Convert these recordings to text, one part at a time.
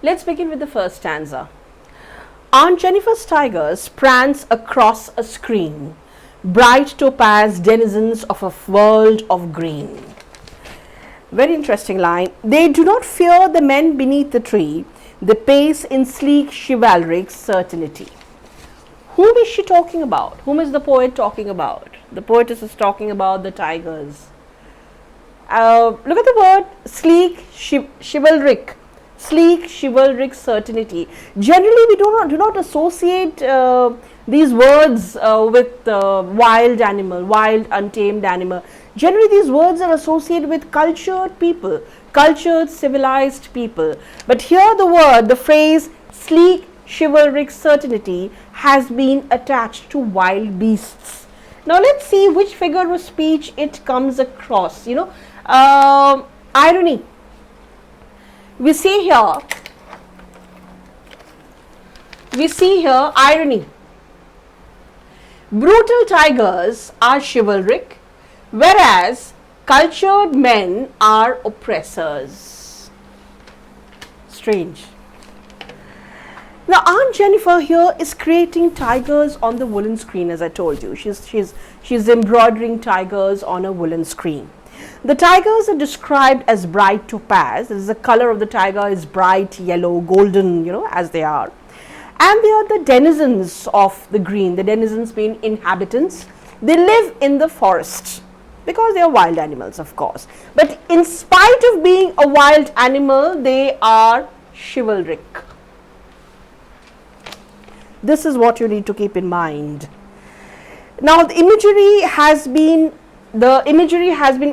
Let's begin with the first stanza. Aunt Jennifer's tigers prance across a screen, bright topaz denizens of a world of green. Very interesting line. They do not fear the men beneath the tree, they pace in sleek chivalric certainty. Whom is she talking about? Whom is the poet talking about? The poetess is talking about the tigers. Look at the word sleek, chivalric. Sleek, chivalric certainty. Generally, we do not associate these words with wild animal, wild, untamed animal. Generally, these words are associated with cultured people, cultured, civilized people. But here the phrase sleek, chivalric certainty has been attached to wild beasts. Now, let's see which figure of speech it comes across. Irony. We see here irony. Brutal tigers are chivalric, whereas cultured men are oppressors. Strange. Now, Aunt Jennifer here is creating tigers on the woolen screen, as I told you. She's embroidering tigers on a woolen screen. The tigers are described as bright topaz. This is the color of the tiger is bright yellow, golden, as they are. And they are the denizens of the green. The denizens mean inhabitants. They live in the forest because they are wild animals, of course. But in spite of being a wild animal, they are chivalric. This is what you need to keep in mind. Now, the imagery has been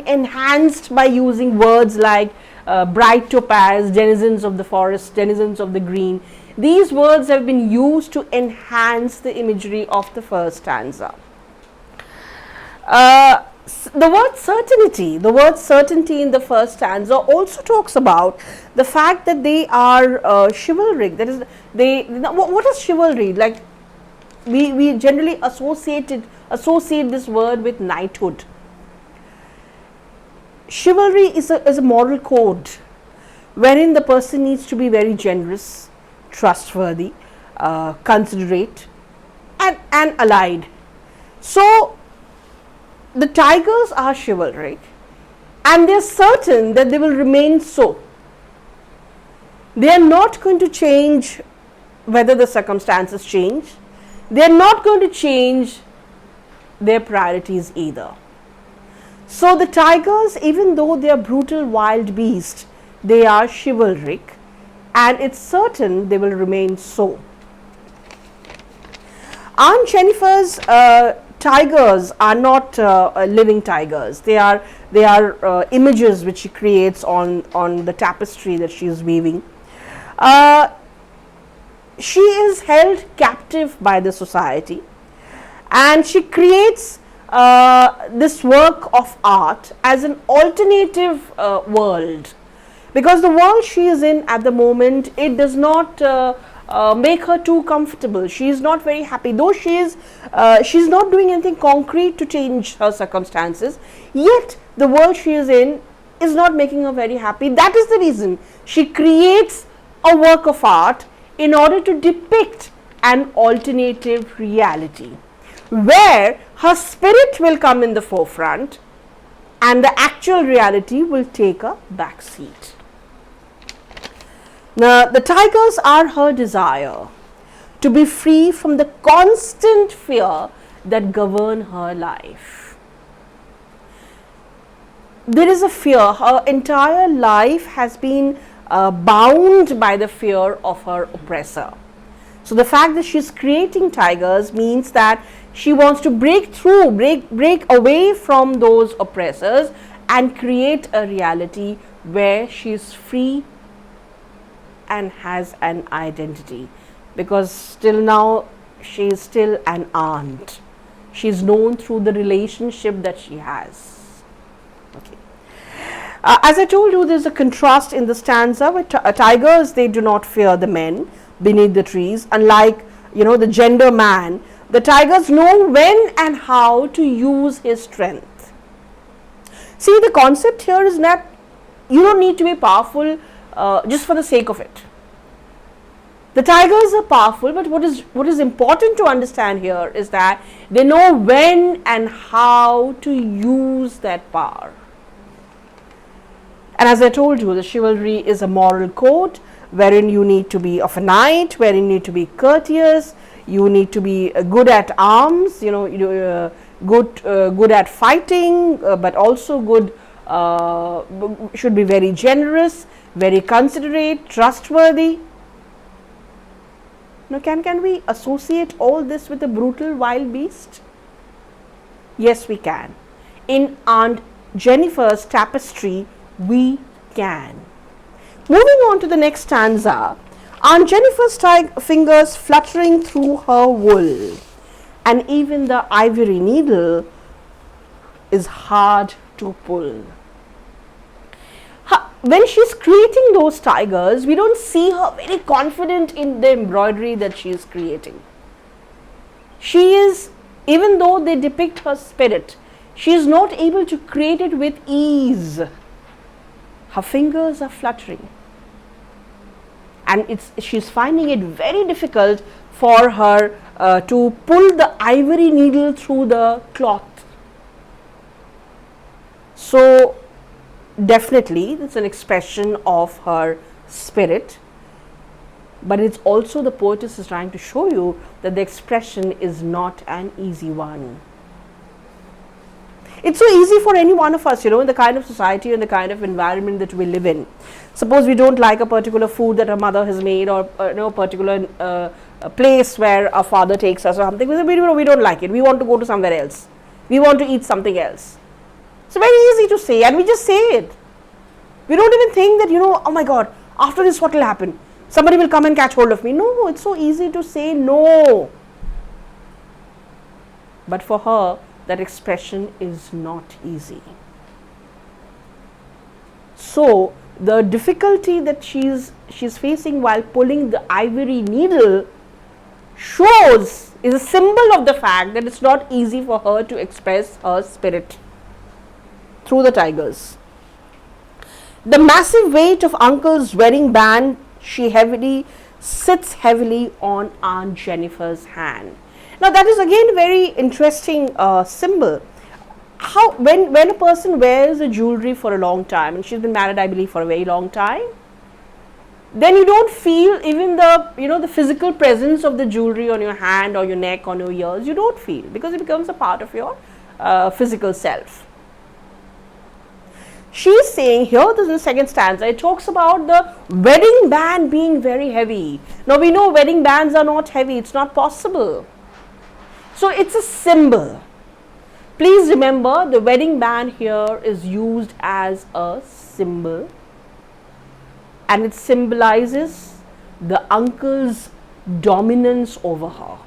enhanced by using words like bright topaz, denizens of the forest, denizens of the green. These words have been used to enhance the imagery of the first stanza. The word certainty in the first stanza also talks about the fact that they are chivalric. That is, what is chivalry? Like we generally associate this word with knighthood. Chivalry is a moral code wherein the person needs to be very generous, trustworthy, considerate, and allied. So, the tigers are chivalric and they are certain that they will remain so. They are not going to change whether the circumstances change. They are not going to change their priorities either. So, the tigers, even though they are brutal wild beasts, they are chivalric and it's certain they will remain so. Aunt Jennifer's tigers are not living tigers. They are images which she creates on the tapestry that she is weaving. She is held captive by the society and she creates this work of art as an alternative world, because the world she is in at the moment, it does not make her too comfortable. She is not very happy, though she's not doing anything concrete to change her circumstances, yet the world she is in is not making her very happy. That is the reason she creates a work of art in order to depict an alternative reality where her spirit will come in the forefront and the actual reality will take a back seat. Now, the tigers are her desire to be free from the constant fear that govern her life. There is a fear. Her entire life has been bound by the fear of her oppressor. So, the fact that she is creating tigers means that she wants to break away from those oppressors and create a reality where she is free and has an identity, because till now she is still an aunt. She is known through the relationship that she has. Okay. As I told you, there is a contrast in the stanza where tigers, they do not fear the men beneath the trees. Unlike the gender man, the tigers know when and how to use his strength. See, the concept here is that you don't need to be powerful just for the sake of it. The tigers are powerful, but what is important to understand here is that they know when and how to use that power. And as I told you, the chivalry is a moral code wherein you need to be of a knight, wherein you need to be courteous, you need to be good at arms, good at fighting, but also good, should be very generous, very considerate, trustworthy. Now, can we associate all this with a brutal wild beast? Yes, we can. In Aunt Jennifer's tapestry, we can. Moving on to the next stanza, Aunt Jennifer's fingers fluttering through her wool, and even the ivory needle is hard to pull. When she's creating those tigers, we don't see her very confident in the embroidery that she is creating. She is, even though they depict her spirit, she is not able to create it with ease. Her fingers are fluttering, and she's finding it very difficult for her to pull the ivory needle through the cloth. So definitely it's an expression of her spirit, but it's also the poetess is trying to show you that the expression is not an easy one. It's so easy for any one of us, in the kind of society and the kind of environment that we live in. Suppose we don't like a particular food that our mother has made, or a particular a place where our father takes us or something. We don't like it. We want to go to somewhere else. We want to eat something else. It's very easy to say, and we just say it. We don't even think that, oh my God, after this what will happen? Somebody will come and catch hold of me. No, it's so easy to say no. But for her, that expression is not easy. So the difficulty that she's facing while pulling the ivory needle is a symbol of the fact that it's not easy for her to express her spirit through the tigers. The massive weight of Uncle's wedding band sits heavily on Aunt Jennifer's hand. Now that is again very interesting symbol. How when a person wears a jewelry for a long time, and she's been married, I believe, for a very long time, then you don't feel even the physical presence of the jewelry on your hand or your neck, on your ears. You don't feel, because it becomes a part of your physical self. She's saying here, this is the second stanza, it talks about the wedding band being very heavy. Now we know wedding bands are not heavy, it's not possible. So it's a symbol. Please remember, the wedding band here is used as a symbol, and it symbolizes the uncle's dominance over her.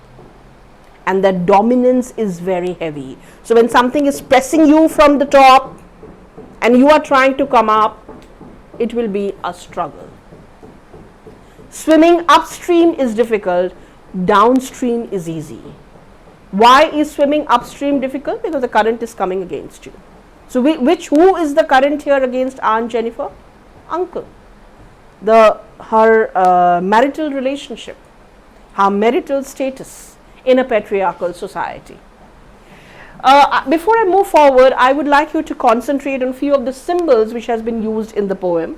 And that dominance is very heavy. So when something is pressing you from the top and you are trying to come up, it will be a struggle. Swimming upstream is difficult, downstream is easy. Why is swimming upstream difficult? Because the current is coming against you. So who is the current here against Aunt Jennifer? Uncle. Her marital relationship, her marital status in a patriarchal society. Before I move forward, I would like you to concentrate on a few of the symbols which has been used in the poem.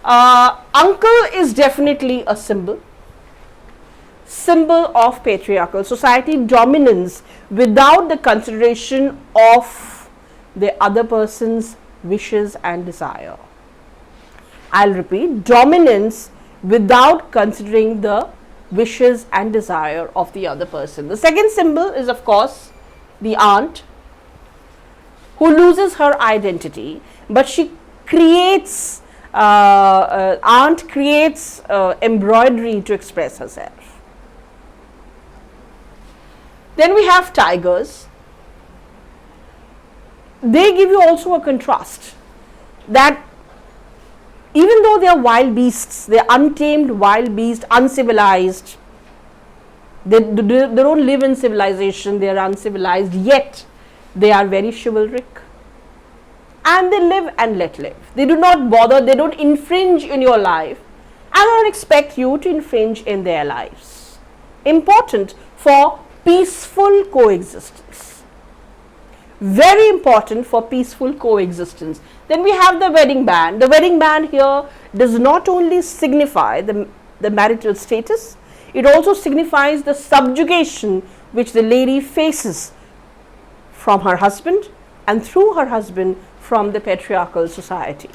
Uncle is definitely a symbol of patriarchal society, dominance without the consideration of the other person's wishes and desire. I'll repeat, dominance without considering the wishes and desire of the other person. The second symbol is, of course, the aunt, who loses her identity, but she creates, aunt creates embroidery to express herself. Then we have tigers. They give you also a contrast, that even though they are wild beasts, they are untamed wild beasts, uncivilized, they don't live in civilization, they are uncivilized, yet they are very chivalric, and they live and let live. They do not bother, they don't infringe in your life, I don't expect you to infringe in their lives. Important for peaceful coexistence. Very important for peaceful coexistence. Then we have the wedding band. The wedding band here does not only signify the marital status, it also signifies the subjugation which the lady faces from her husband and through her husband from the patriarchal society.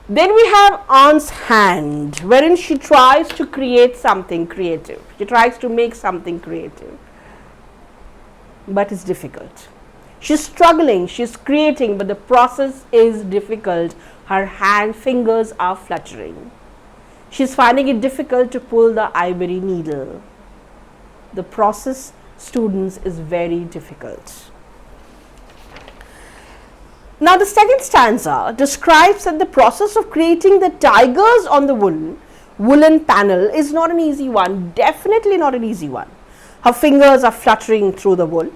Then we have aunt's hand, wherein she tries to create something creative. She tries to make something creative, but it's difficult. She's struggling, she's creating, but the process is difficult. Her fingers are fluttering. She's finding it difficult to pull the ivory needle. The process, students, is very difficult. Now the second stanza describes that the process of creating the tigers on the woolen panel is not an easy one, definitely not an easy one. Her fingers are fluttering through the wool.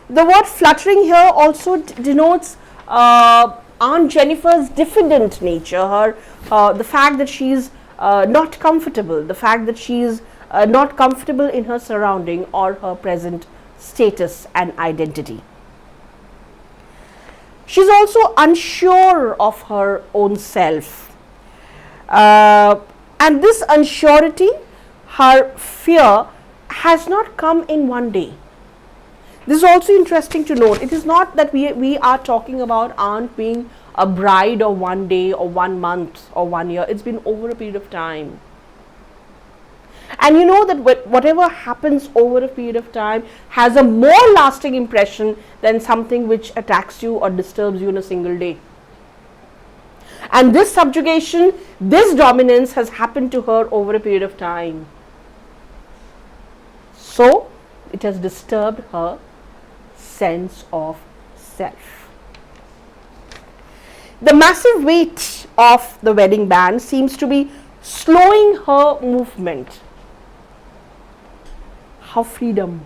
The word fluttering here also denotes Aunt Jennifer's diffident nature, the fact that she's not comfortable, the fact that she's not comfortable in her surrounding or her present status and identity. She's also unsure of her own self, and this unsurety, her fear, has not come in one day. This is also interesting to note. It is not that we are talking about aunt being a bride of 1 day or 1 month or 1 year. It's been over a period of time. And you know that whatever happens over a period of time has a more lasting impression than something which attacks you or disturbs you in a single day. And this subjugation, this dominance has happened to her over a period of time. So, it has disturbed her sense of self. The massive weight of the wedding band seems to be slowing her movement. Her freedom.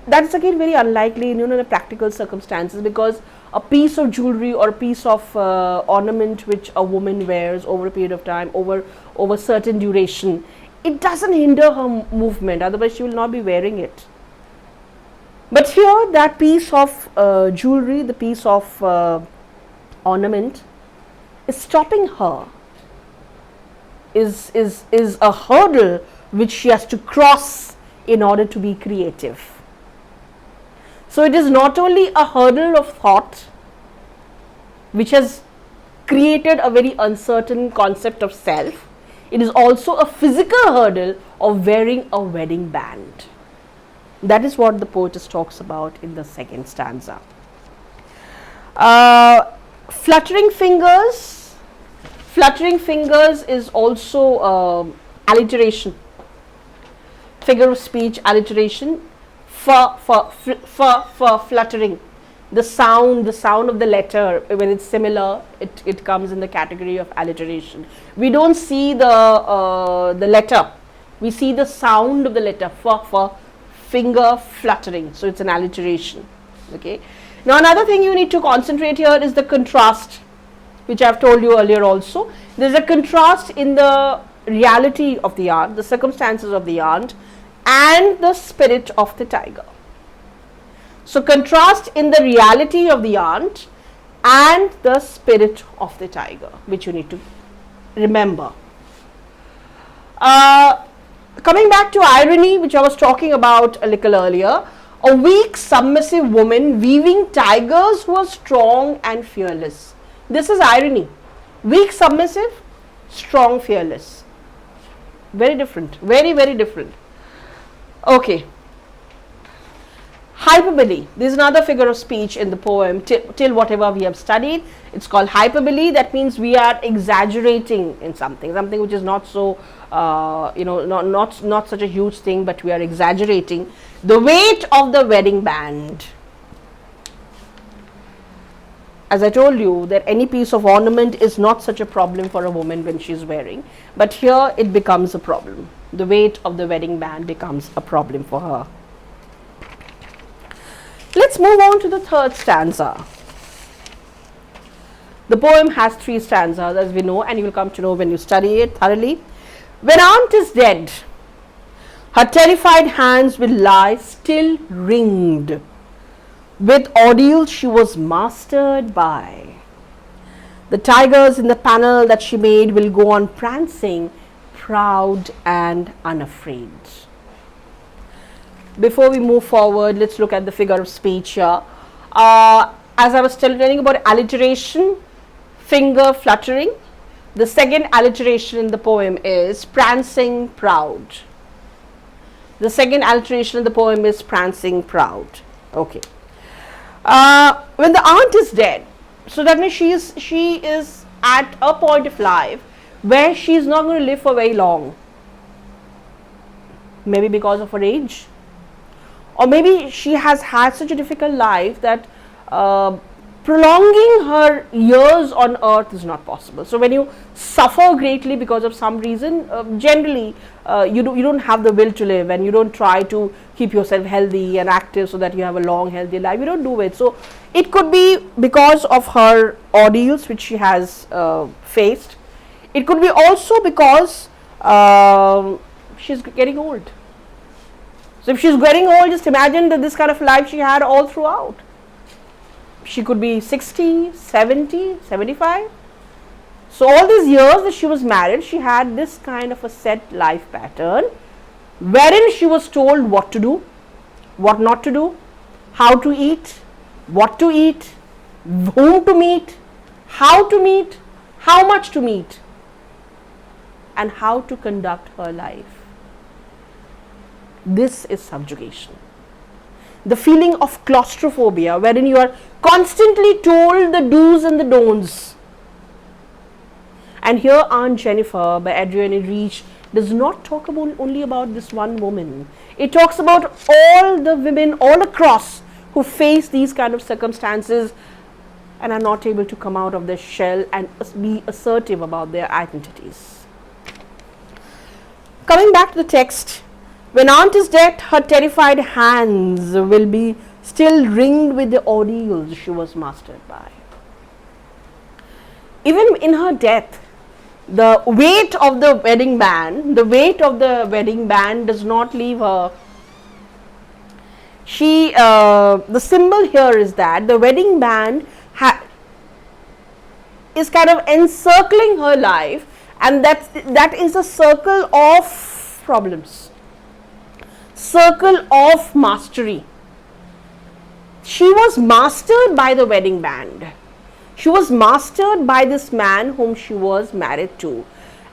That is again very unlikely in the practical circumstances, because a piece of jewelry or a piece of ornament which a woman wears over a period of time, over certain duration, it doesn't hinder her movement, otherwise she will not be wearing it. But here that piece of jewelry, the piece of ornament is stopping her, is a hurdle which she has to cross in order to be creative. So it is not only a hurdle of thought which has created a very uncertain concept of self, it is also a physical hurdle of wearing a wedding band. That is what the poetess talks about in the second stanza. Fluttering fingers is also alliteration, figure of speech alliteration. For fluttering, the sound of the letter, when it's similar, it comes in the category of alliteration. We don't see the letter, we see the sound of the letter. For finger fluttering, so it's an alliteration. Okay. Now another thing you need to concentrate here is the contrast, which I've told you earlier also. There's a contrast in the reality of the aunt, the circumstances of the aunt, and the spirit of the tiger. So contrast in the reality of the aunt and the spirit of the tiger, which you need to remember. Coming back to irony, which I was talking about a little earlier, a weak submissive woman weaving tigers who are strong and fearless. This is irony. Weak submissive, strong fearless. Very different, very different. Okay. Hyperbole. This is another figure of speech in the poem till whatever we have studied. It's called hyperbole. That means we are exaggerating in something which is not so, not such a huge thing, but we are exaggerating. The weight of the wedding band. As I told you, that any piece of ornament is not such a problem for a woman when she is wearing, but here it becomes a problem. The weight of the wedding band becomes a problem for her. Let's move on to the third stanza. The poem has 3 stanzas, as we know, and you will come to know when you study it thoroughly. When aunt is dead, her terrified hands will lie still ringed with ordeals she was mastered by. The tigers in the panel that she made will go on prancing, proud and unafraid. Before we move forward, let's look at the figure of speech here. As I was telling about alliteration, finger fluttering, the second alliteration in the poem is prancing proud. The second alliteration in the poem is prancing proud. Okay. When the aunt is dead, so that means she is at a point of life where she is not going to live for very long. Maybe because of her age, or maybe she has had such a difficult life that prolonging her years on earth is not possible. So when you suffer greatly because of some reason, generally you don't have the will to live, and you don't try to keep yourself healthy and active so that you have a long healthy life. You don't do it. So it could be because of her ordeals which she has faced. It could be also because she's getting old. So if she's getting old, just imagine that this kind of life she had all throughout. She could be 60, 70, 75. So all these years that she was married, she had this kind of a set life pattern wherein she was told what to do, what not to do, how to eat, what to eat, whom to meet, how much to meet, and how to conduct her life. This is subjugation. The feeling of claustrophobia, wherein you are constantly told the do's and the don'ts. And here Aunt Jennifer by Adrienne Rich does not talk only about this one woman. It talks about all the women all across who face these kind of circumstances and are not able to come out of their shell and be assertive about their identities. Coming back to the text, when aunt is dead, her terrified hands will be still ringed with the ordeals she was mastered by. Even in her death, the weight of the wedding band does not leave her. The symbol here is that the wedding band is kind of encircling her life, and that is a circle of problems, circle of mastery. She was mastered by the wedding band. She was mastered by this man whom she was married to.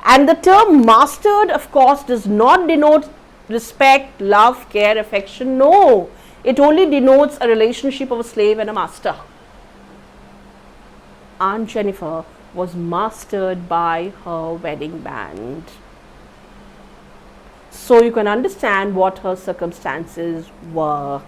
And the term mastered, of course, does not denote respect, love, care, affection. No, it only denotes a relationship of a slave and a master. Aunt Jennifer was mastered by her wedding band. So you can understand what her circumstances were.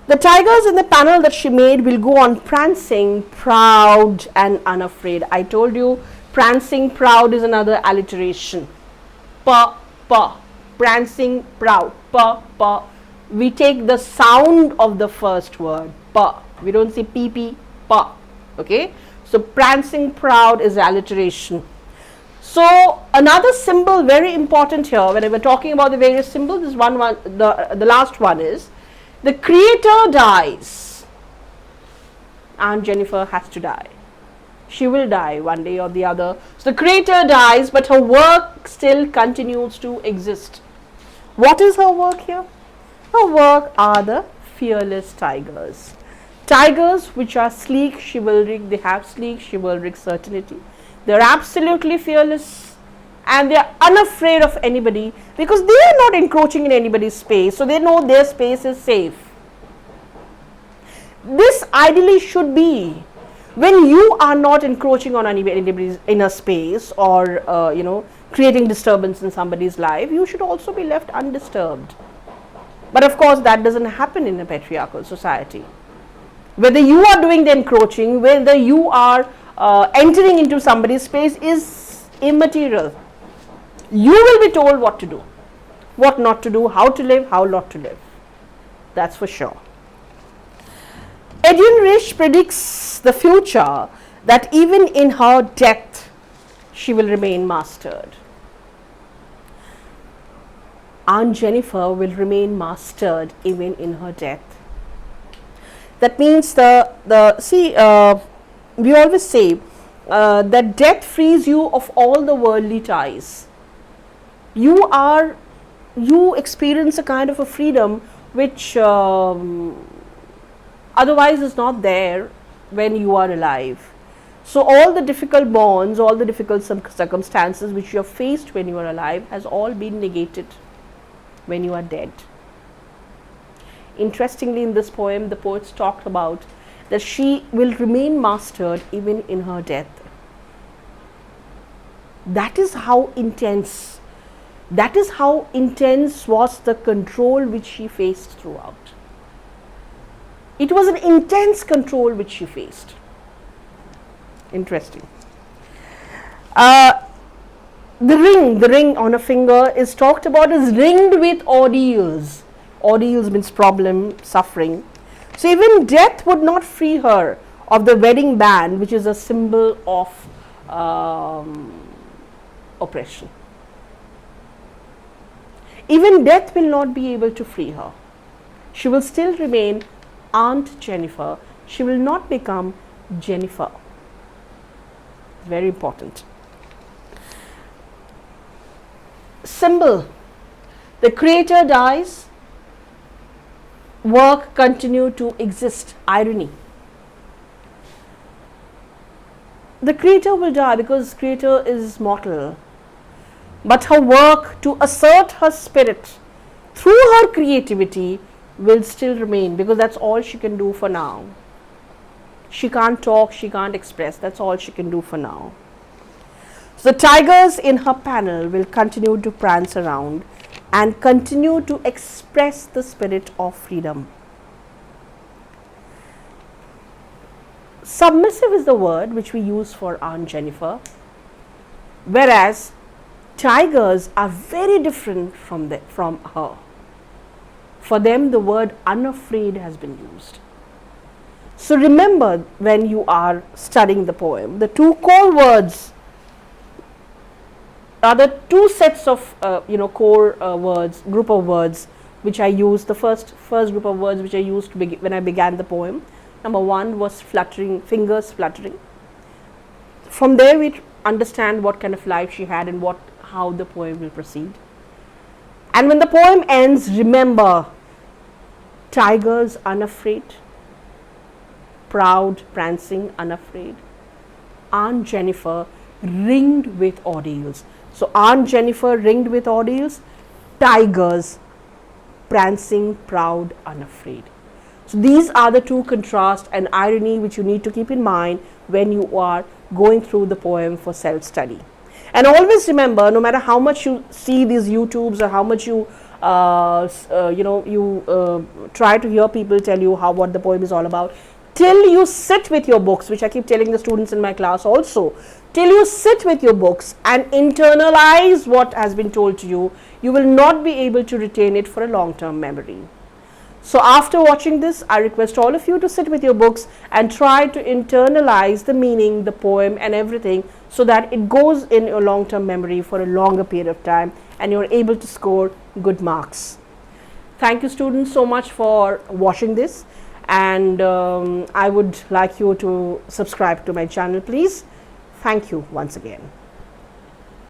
The tigers in the panel that she made will go on prancing, proud and unafraid. I told you, prancing, proud is another alliteration. Pa, pa, prancing, proud, pa, pa. We take the sound of the first word, pa. We don't say pee, pee, pa. Okay? So, prancing, proud is alliteration. So, another symbol very important here, when we're talking about the various symbols, this the last one is, the creator dies. Aunt Jennifer has to die. She will die one day or the other. So the creator dies, but her work still continues to exist. What is her work here? Her work are the fearless tigers. Tigers which are sleek, chivalric, they have sleek, chivalric certainty. They are absolutely fearless. And they are unafraid of anybody because they are not encroaching in anybody's space. So they know their space is safe. This ideally should be when you are not encroaching on anybody's inner space or creating disturbance in somebody's life. You should also be left undisturbed. But of course, that doesn't happen in a patriarchal society. Whether you are doing the encroaching, whether you are entering into somebody's space is immaterial. You will be told what to do, what not to do, how to live, how not to live. That's for sure. Edwin Rich predicts the future that even in her death, she will remain mastered. Aunt Jennifer will remain mastered even in her death. That means we always say that death frees you of all the worldly ties. You experience a kind of a freedom which otherwise is not there when you are alive. So all the difficult bonds, all the difficult circumstances which you have faced when you are alive has all been negated when you are dead. Interestingly, in this poem, the poets talked about that she will remain mastered even in her death. That is how intense was the control which she faced throughout. It was an intense control which she faced. Interesting. The ring on a finger is talked about as ringed with ordeals. Ordeals means problem, suffering. So even death would not free her of the wedding band, which is a symbol of oppression. Even death will not be able to free her. She will still remain Aunt Jennifer. She will not become Jennifer. Very important. Symbol. The creator dies, work continue to exist. Irony. The creator will die because creator is mortal, but her work to assert her spirit through her creativity will still remain, because that's all she can do for now. She can't talk, she can't express, that's all she can do for now. So the tigers in her panel will continue to prance around and continue to express the spirit of freedom. Submissive is the word which we use for Aunt Jennifer, whereas tigers are very different from her. For them, the word unafraid has been used. So remember, when you are studying the poem, the two core words are the two sets of core words, group of words which I used. The first group of words which I used when I began the poem. Number one was fluttering, fingers fluttering. From there we understand what kind of life she had and how the poem will proceed. And when the poem ends, remember, tigers unafraid, proud, prancing, unafraid. Aunt Jennifer ringed with ordeals. So Aunt Jennifer ringed with ordeals, tigers prancing, proud, unafraid. So these are the two contrasts and irony which you need to keep in mind when you are going through the poem for self-study. And always remember, no matter how much you see these YouTubes or how much you try to hear people tell you what the poem is all about, till you sit with your books, which I keep telling the students in my class also, till you sit with your books and internalize what has been told to you, you will not be able to retain it for a long-term memory. So after watching this, I request all of you to sit with your books and try to internalize the meaning, the poem and everything, so that it goes in your long-term memory for a longer period of time and you're able to score good marks. Thank you, students, so much for watching this, and I would like you to subscribe to my channel, please. Thank you once again.